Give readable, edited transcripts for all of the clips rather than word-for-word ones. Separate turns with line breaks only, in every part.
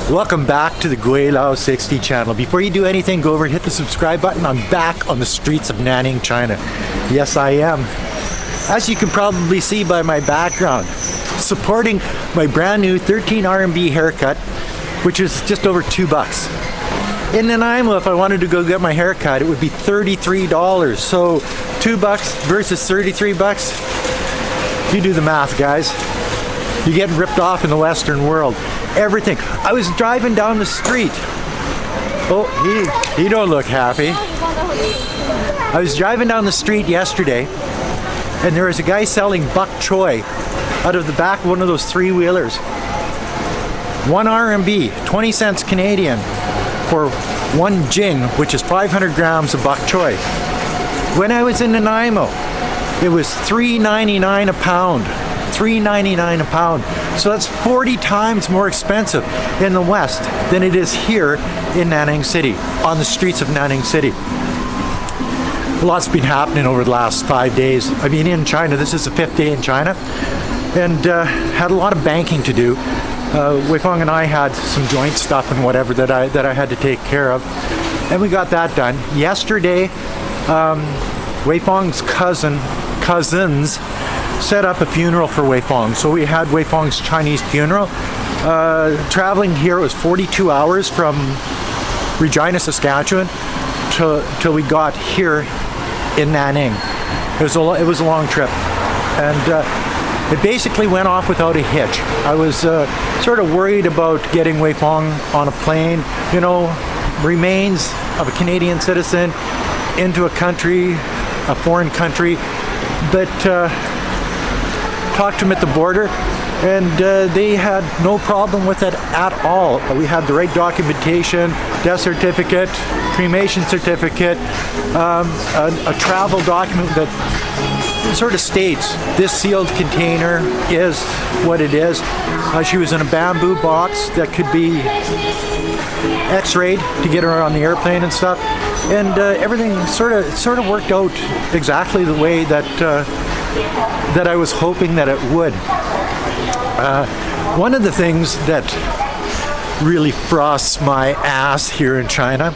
Welcome back to the Gweilo 60 channel. Before you do anything, go over and hit the subscribe button. I'm back on the streets of Nanning, China. Yes, I am. As you can probably see by my background, supporting my brand new 13 RMB haircut, which is just over $2. In Nanaimo, if I wanted to go get my haircut, it would be $33. So $2 versus $33. You do the math, guys. You're getting ripped off in the Western world. Everything. I was driving down the street. Oh, he don't look happy. I was driving down the street yesterday, and there was a guy selling bok choy out of the back of one of those three-wheelers. 1 RMB, 20 cents Canadian, for 1 jing, which is 500 grams of bok choy. When I was in Nanaimo, it was $3.99 a pound. $3.99 a pound. So that's 40 times more expensive in the West than it is here in Nanning City, on the streets of Nanning City. A lot's been happening over the last 5 days. I mean, in China, this is the 5th day in China, and had a lot of banking to do. Wei Feng and I had some joint stuff and whatever that I had to take care of, and we got that done. Yesterday, Wei Feng's cousins set up a funeral for Wei Feng. So we had Wei Feng's Chinese funeral. Traveling here, it was 42 hours from Regina, Saskatchewan till we got here in Nanning. It was a long trip, and it basically went off without a hitch. I was sort of worried about getting Wei Feng on a plane, you know, remains of a Canadian citizen into a country, a foreign country, but talked to him at the border, and they had no problem with it at all. We had the right documentation, death certificate, cremation certificate, a travel document that sort of states this sealed container is what it is. She was in a bamboo box that could be x-rayed to get her on the airplane and stuff, and everything sort of worked out exactly the way that I was hoping that it would. One of the things that really frosts my ass here in China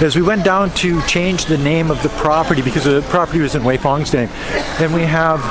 is we went down to change the name of the property because the property was in Wei Feng's name, and we have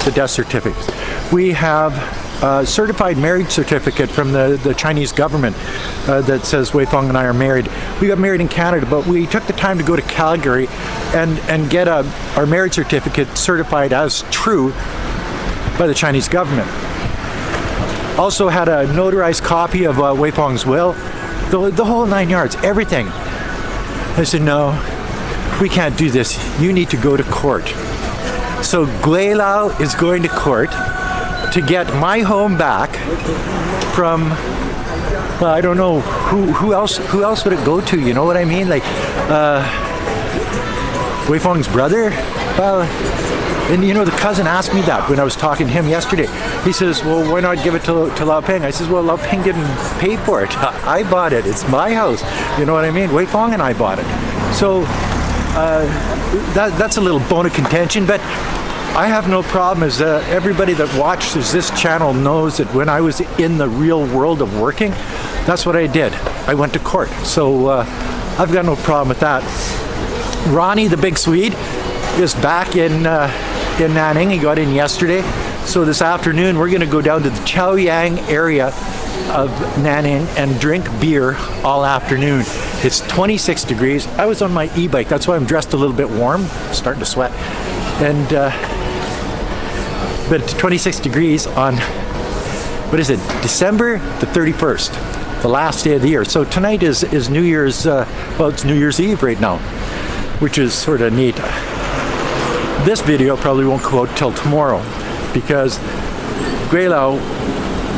the death certificates. We have a certified marriage certificate from the Chinese government that says Wei Feng and I are married. We got married in Canada, but we took the time to go to Calgary and get our marriage certificate certified as true by the Chinese government. Also had a notarized copy of Wei Feng's will, the whole 9 yards, everything. I said, no, we can't do this. You need to go to court. So Gweilo is going to court to get my home back from, well, I don't know who else would it go to, you know what I mean? Like Wei Feng's brother? Well, and you know, the cousin asked me that when I was talking to him yesterday. He says, well, why not give it to Lao Peng? I says, well, Lao Peng didn't pay for it. I bought it. It's my house. You know what I mean? Wei Feng and I bought it. So that's a little bone of contention, but I have no problem, as everybody that watches this channel knows that when I was in the real world of working, that's what I did. I went to court. So I've got no problem with that. Ronnie, the big Swede, is back in Nanning. He got in yesterday. So this afternoon we're going to go down to the Chaoyang area of Nanning and drink beer all afternoon. It's 26 degrees. I was on my e-bike. That's why I'm dressed a little bit warm. I'm starting to sweat. And but 26 degrees on, what is it, December the 31st, the last day of the year. So tonight is New Year's, well, it's New Year's Eve right now, which is sort of neat. This video probably won't go out till tomorrow because Gweilo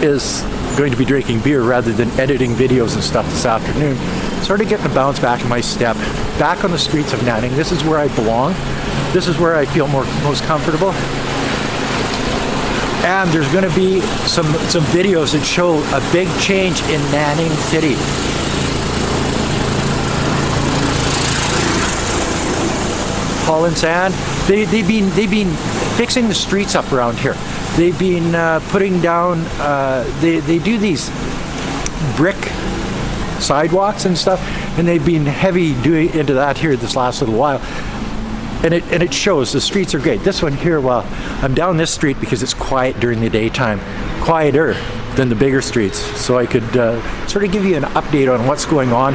is going to be drinking beer rather than editing videos and stuff this afternoon. Sort of getting a bounce back in my step, back on the streets of Nanning. This is where I belong. This is where I feel most comfortable. And there's going to be some videos that show a big change in Nanning City. Holland sand. They've been fixing the streets up around here. They've been putting down. They do these brick sidewalks and stuff, and they've been heavy doing into that here this last little while. And it shows. The streets are great. This one here, well, I'm down this street because it's quiet during the daytime, quieter than the bigger streets, so I could sort of give you an update on what's going on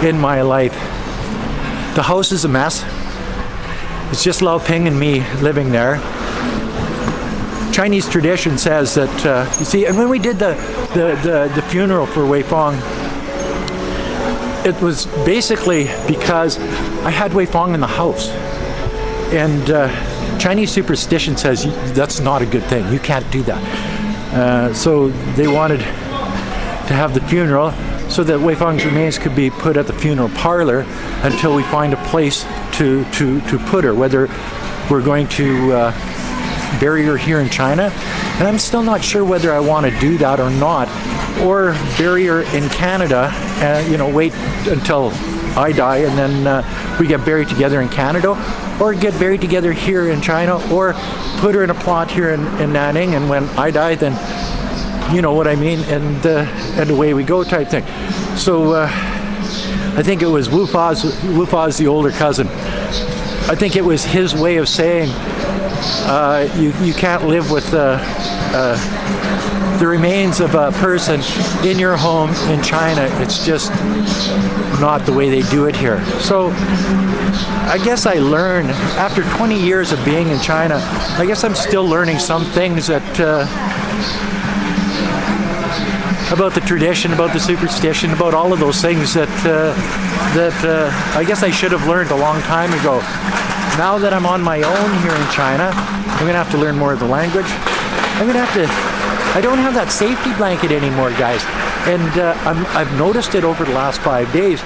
in my life. The house is a mess. It's just Lao Ping and me living there. Chinese tradition says that, you see, and when we did the funeral for Wei Fong, it was basically because I had Wei Fong in the house. And Chinese superstition says that's not a good thing. You can't do that. So they wanted to have the funeral so that Wei Fong's remains could be put at the funeral parlor until we find a place to put her, whether we're going to bury her here in China. And I'm still not sure whether I want to do that or not, or bury her in Canada and, you know, wait until I die and then we get buried together in Canada, or get buried together here in China, or put her in a plot here in Nanning, and when I die, then you know what I mean, and away we go type thing. So I think it was Wu Fa's the older cousin. I think it was his way of saying you can't live with the remains of a person in your home in China. It's just not the way they do it here. So I guess I learned, after 20 years of being in China, I guess I'm still learning some things that about the tradition, about the superstition, about all of those things that I guess I should have learned a long time ago. Now that I'm on my own here in China, I'm going to have to learn more of the language. I'm going to have to, I don't have that safety blanket anymore, guys. And I've noticed it over the last 5 days.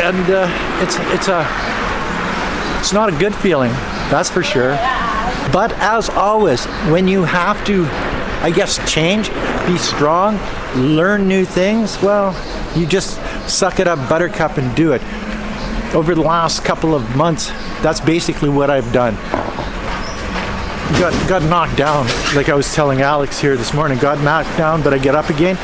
And it's not a good feeling, that's for sure. But as always, when you have to, I guess, change, be strong, learn new things, well, you just suck it up, buttercup, and do it. Over the last couple of months, that's basically what I've done. Got knocked down, like I was telling Alex here this morning, got knocked down, but I get up again.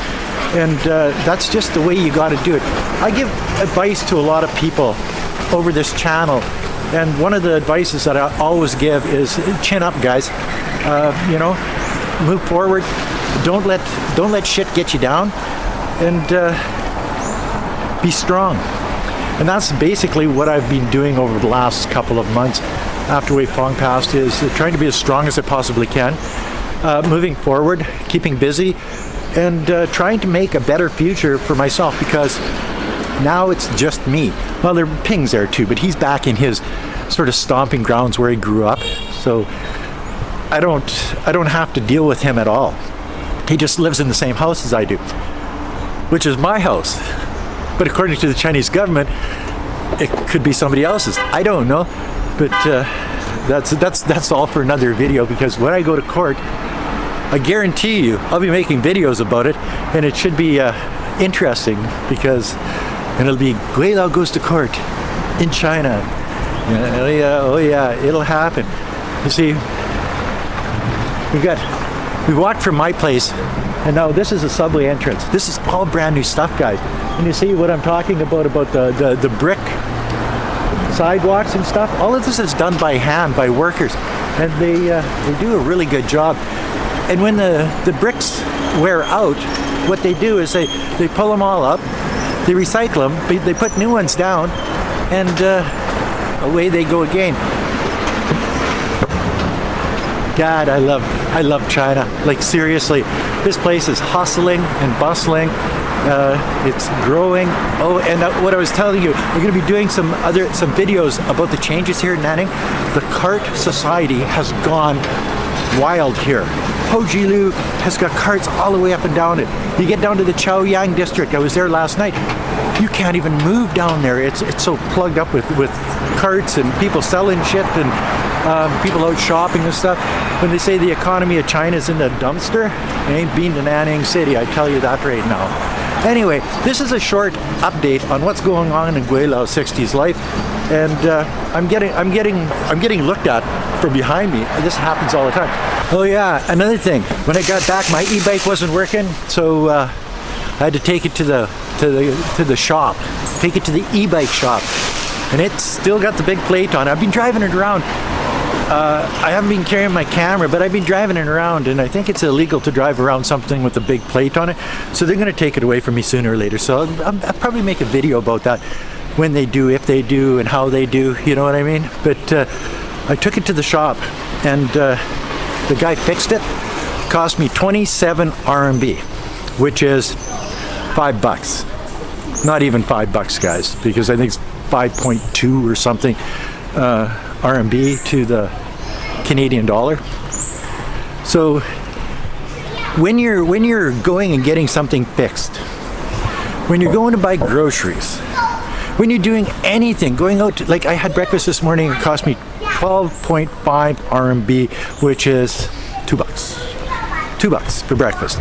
And that's just the way you got to do it. I give advice to a lot of people over this channel, and one of the advices that I always give is chin up, guys. You know, move forward. Don't let shit get you down, and be strong. And that's basically what I've been doing over the last couple of months after Wei Fong passed, is trying to be as strong as I possibly can, moving forward, keeping busy, and trying to make a better future for myself, because now it's just me. Well, Ping's there too, but he's back in his sort of stomping grounds where he grew up, so I don't have to deal with him at all. He just lives in the same house as I do, which is my house. But according to the Chinese government, it could be somebody else's. I don't know, but that's all for another video, because when I go to court, I guarantee you I'll be making videos about it, and it should be interesting, because it'll be Gweilo goes to court in China. Oh yeah, it'll happen. You see, we walked from my place, and now this is a subway entrance. This is all brand new stuff, guys. And you see what I'm talking about the brick sidewalks and stuff. All of this is done by hand, by workers, and they do a really good job. And when the bricks wear out, what they do is they pull them all up, they recycle them, they put new ones down, and away they go again. God, I love China. Like, seriously, this place is hustling and bustling. It's growing. Oh, and what I was telling you, we're going to be doing some videos about the changes here in Nanning. The cart society has gone wild here. Hojilu has got carts all the way up and down it. You get down to the Chaoyang district. I was there last night. You can't even move down there. It's so plugged up with carts and people selling shit, and people out shopping and stuff. When they say the economy of China is in the dumpster, it ain't been to Nanning City, I tell you that right now. Anyway, this is a short update on what's going on in Gweilo 60's life, and I'm getting looked at from behind me. This happens all the time. Oh yeah, another thing. When I got back, my e-bike wasn't working, so I had to take it to the shop, take it to the e-bike shop, and it's still got the big plate on it. I've been driving it around. I haven't been carrying my camera, but I've been driving it around, and I think it's illegal to drive around something with a big plate on it. So they're going to take it away from me sooner or later. So I'll probably make a video about that when they do, if they do, and how they do. You know what I mean? But I took it to the shop, and the guy fixed it. Cost me 27 RMB, which is $5. Not even $5, guys, because I think it's 5.2 or something RMB to the Canadian dollar. So when you're going and getting something fixed, when you're going to buy groceries, when you're doing anything, going out to, like I had breakfast this morning, it cost me 12.5 RMB, which is $2. $2 for breakfast.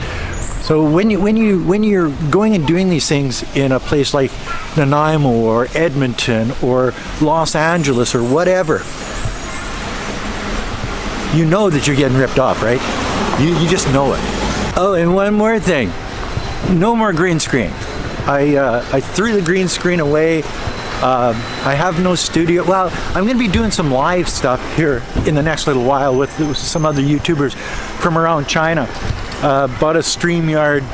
So when you're going and doing these things in a place like Nanaimo or Edmonton or Los Angeles or whatever, you know that you're getting ripped off, right? You just know it. Oh, and one more thing. No more green screen. I threw the green screen away. I have no studio. Well, I'm going to be doing some live stuff here in the next little while with some other YouTubers from around China. Bought a StreamYard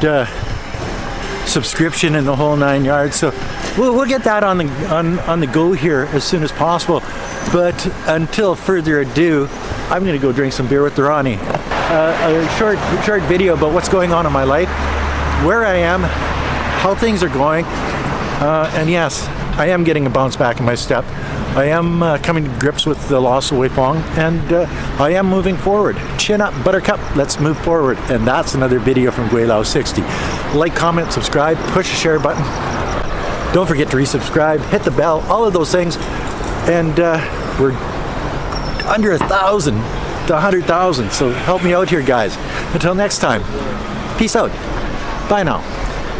subscription in the whole 9 yards. So we'll get that on the go here as soon as possible. But until further ado, I'm going to go drink some beer with Ronnie. A short video about what's going on in my life, where I am, how things are going, and yes, I am getting a bounce back in my step. I am coming to grips with the loss of Wei Fong, and I am moving forward. Chin up, buttercup, let's move forward. And that's another video from Gweilo 60. Like, comment, subscribe, push the share button. Don't forget to resubscribe, hit the bell, all of those things. And we're under 1,000 to 100,000, so help me out here, guys. Until next time, peace out. Bye now.